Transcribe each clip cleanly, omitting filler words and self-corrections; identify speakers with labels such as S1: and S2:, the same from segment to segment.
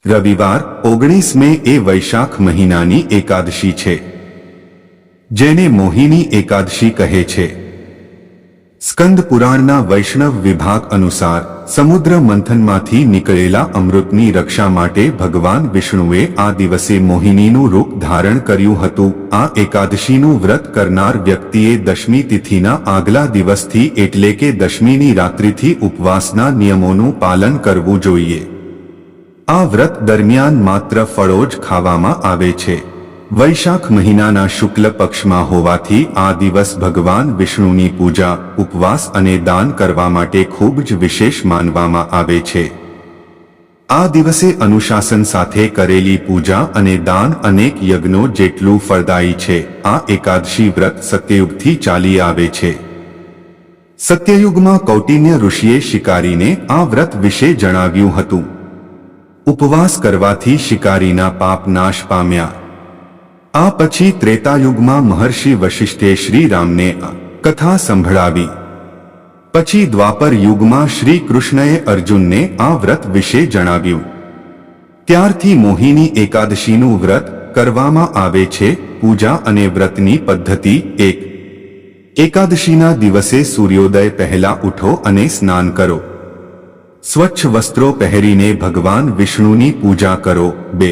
S1: રવિવાર 19 મે એ વૈશાખ મહિનાની એકાદશી છે, જેને મોહિની એકાદશી કહે છે. સ્કંદ પુરાણના વૈષ્ણવ વિભાગ અનુસાર સમુદ્ર મંથનમાંથી નીકળેલા અમૃતની રક્ષા માટે ભગવાન વિષ્ણુએ આ દિવસે મોહિનીનું રૂપ ધારણ કર્યું હતું. આ એકાદશીનું વ્રત કરનાર વ્યક્તિએ દશમી તિથિના આગલા દિવસથી એટલે કે દશમીની રાત્રિથી ઉપવાસના નિયમોનું પાલન કરવું જોઈએ. આ વ્રત દરમિયાન માત્ર ફળો જ ખાવામાં આવે છે. વૈશાખ મહિનાના શુક્લ પક્ષમાં હોવાથી આ દિવસ ભગવાન વિષ્ણુની પૂજા, ઉપવાસ અને દાન કરવા માટે ખૂબ જ વિશેષ માનવામાં આવે છે. આ દિવસે અનુશાસન સાથે કરેલી પૂજા અને દાન અનેક યજ્ઞો જેટલું ફળદાયી છે. આ એકાદશી વ્રત સત્યયુગથી ચાલી આવે છે. સત્યયુગમાં કૌટિન્ય ઋષિએ શિકારીને આ વ્રત વિશે જણાવ્યું હતું. ઉપવાસ કરવાથી શિકારીના પાપ નાશ પામ્યા. આ પછી ત્રેતાયુગમાં મહર્ષિ વશિષ્ઠે શ્રી રામને આ કથા સંભળાવી. પછી દ્વાપર યુગમાં શ્રી કૃષ્ણએ અર્જુનને આ વ્રત વિશે જણાવ્યું. ત્યારથી મોહિની એકાદશીનું વ્રત કરવામાં આવે છે. પૂજા અને વ્રતની પદ્ધતિ. 1. એકાદશીના દિવસે સૂર્યોદય પહેલા ઉઠો અને સ્નાન કરો. સ્વચ્છ વસ્ત્રો પહેરીને ભગવાન વિષ્ણુની પૂજા કરો. 2.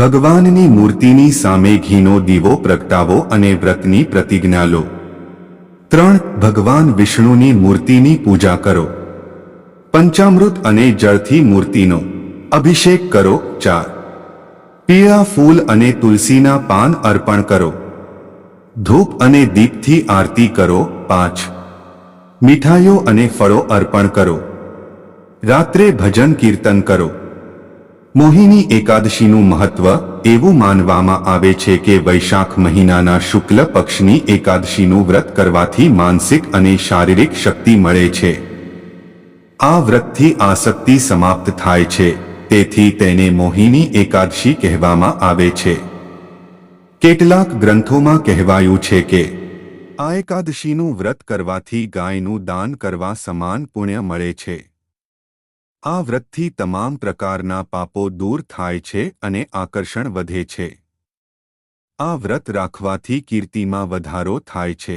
S1: ભગવાનની મૂર્તિની સામે ઘીનો દીવો પ્રગટાવો અને વ્રતની પ્રતિજ્ઞા લો. 3. ભગવાન વિષ્ણુની મૂર્તિની પૂજા કરો. પંચામૃત અને જળથી મૂર્તિનો અભિષેક કરો. 4. પીળા ફૂલ અને તુલસીના પાન અર્પણ કરો. ધૂપ અને દીપથી આરતી કરો. 5. મીઠાઈઓ અને ફળો અર્પણ કરો. રાત્રે ભજન કીર્તન કરો. મોહિની એકાદશીનું મહત્વ. એવું માનવામાં આવે છે કે વૈશાખ મહિનાના શુક્લ પક્ષની એકાદશીનું વ્રત કરવાથી માનસિક અને શારીરિક શક્તિ મળે છે. આ વ્રતથી આસક્તિ સમાપ્ત થાય છે, તેથી તેને મોહિની એકાદશી કહેવામાં આવે છે. કેટલાક ગ્રંથોમાં કહેવાયું છે કે આ એકાદશીનું વ્રત કરવાથી ગાયનું દાન કરવા સમાન પુણ્ય મળે છે. આ વ્રતથી તમામ પ્રકારના પાપો દૂર થાય છે અને આકર્ષણ વધે છે. આ વ્રત રાખવાથી કીર્તિમાં વધારો થાય છે.